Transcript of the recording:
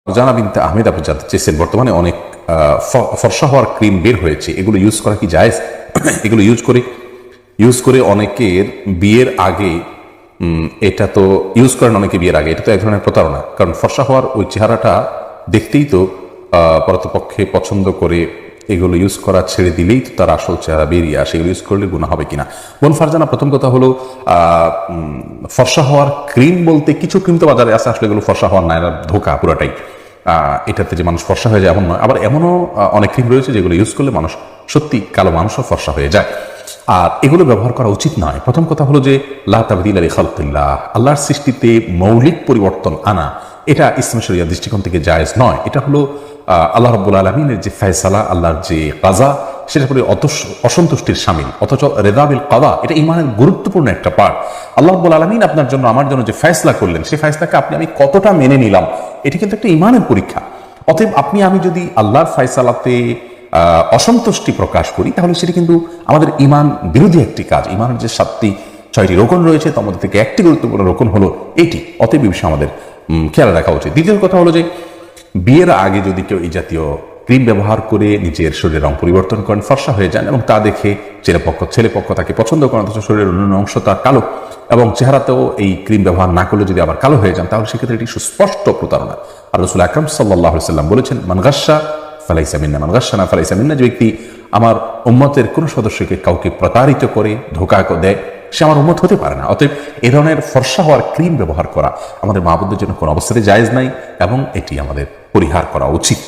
জানা বিনতে আহমেদ আপনি জানতে চেয়েছেন, বর্তমানে অনেক ফর্সা হওয়ার ক্রিম বের হয়েছে, এগুলো ইউজ করা কি জায়েজ? এগুলো ইউজ করে অনেকের বিয়ের আগে, এটা তো ইউজ করেন অনেকে বিয়ের আগে, এটা তো এক ধরনের প্রতারণা। কারণ ফর্সা হওয়ার ওই চেহারাটা দেখতেই তো পরতপক্ষে পছন্দ করে এগুলো ইউজ করা ছেড়ে দিলেই তো তার আসল চেহারা বেরিয়ে আসে। এগুলো ইউজ করলে গুনাহ হবে কিনা? বোন ফারজানা, প্রথম কথা হলো ফর্সা হওয়ার ক্রিম বলতে কিছু ক্রিম তো বাজারে আছে, আসলে এগুলো ফর্সা হওয়ার না, এরা ধোকা পুরাটাই। এটাতে যে মানুষ ফর্সা হয়ে যায় এমন নয়। আবার এমনও অনেক ক্রিম রয়েছে যেগুলো ইউজ করলে মানুষ সত্যি কালো মানুষও ফর্সা হয়ে যায়। আর এগুলো ব্যবহার করা উচিত নয়। প্রথম কথা হলো যে লা তাবদীলা লিখালকিল্লাহ, আল্লাহর সৃষ্টিতে মৌলিক পরিবর্তন আনা, এটা ইসলাম শরিয়ার দৃষ্টিকোণ থেকে জায়েজ নয়। এটা হলো আল্লাহ রাব্বুল আলামিনের যে ফয়সালা, আল্লাহর যে কাজা, সেটার প্রতি অসন্তুষ্টির শামিল। অথচ রিদা বিল কাদা এটা ঈমানের গুরুত্বপূর্ণ একটা পার্ট। আল্লাহ রাব্বুল আলামিন আপনার জন্য, আমার জন্য যে ফয়সালা করলেন, সেই ফয়সালাকে আমি কতটা মেনে নিলাম, এটি কিন্তু একটা ঈমানের পরীক্ষা। অতএব আমি যদি আল্লাহর ফয়সালাতে অসন্তুষ্টি প্রকাশ করি, তাহলে সেটি কিন্তু আমাদের ঈমান বিরোধী একটি কাজ। ঈমানের যে 6টি রোকন রয়েছে, তার মধ্যে থেকে একটি গুরুত্বপূর্ণ রোকন হলো এটি। অতএব এই বিষয়ে আমাদের খেয়াল রাখা উচিত। দ্বিতীয় কথা হলো যে বিয়ের আগে যদি কেউ এই জাতীয় ক্রিম ব্যবহার করে নিজের শরীরের রং পরিবর্তন করেন, ফর্সা হয়ে যান, এবং তা দেখে ছেলেপক্ষ তাকে পছন্দ করেন, অথচ শরীরের অন্যান্য অংশ তার কালো, এবং চেহারাতেও এই ক্রিম ব্যবহার না করলে যদি আবার কালো হয়ে যান, তাহলে সেক্ষেত্রে এটি সুস্পষ্ট প্রতারণা। আর রাসূল আকরাম সাল্লাল্লাহু আলাইহি ওয়াসাল্লাম বলেছেন, মান গাশশা ফালাইসা মিন্না, মান গাশশানা ফালাইসা মিন্না, যে ব্যক্তি আমার উম্মতের কোন সদস্যকে কাউকে প্রতারিত করে ধোঁকা দেয়, সে আমার উম্মত হতে পারে না। অতএব এ ধরনের ফর্সা হওয়ার ক্রিম ব্যবহার করা আমাদের মা বোনদের জন্য কোনো অবস্থাতে জায়েজ নাই, এবং এটি আমাদের পরিহার করা উচিত।